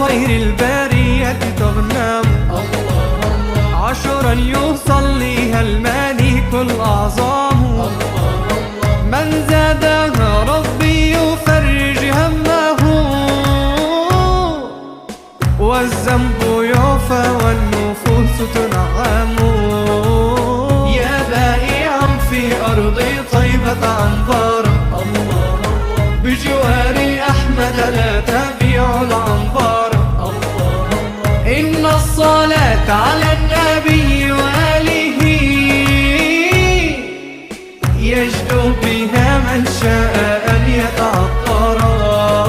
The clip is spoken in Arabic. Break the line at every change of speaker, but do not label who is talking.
خير البرية تغنم. عشرا يصليها الملك الأعظم. من زادها ربي يفرج همه، والذنب يعفى والنفوس تنعم. يا بائعا في أرض طيبة عنبر، بجوار أحمد لا تبيع العنبر. إن الصلاة على النبي وآله يجدو بها من شاء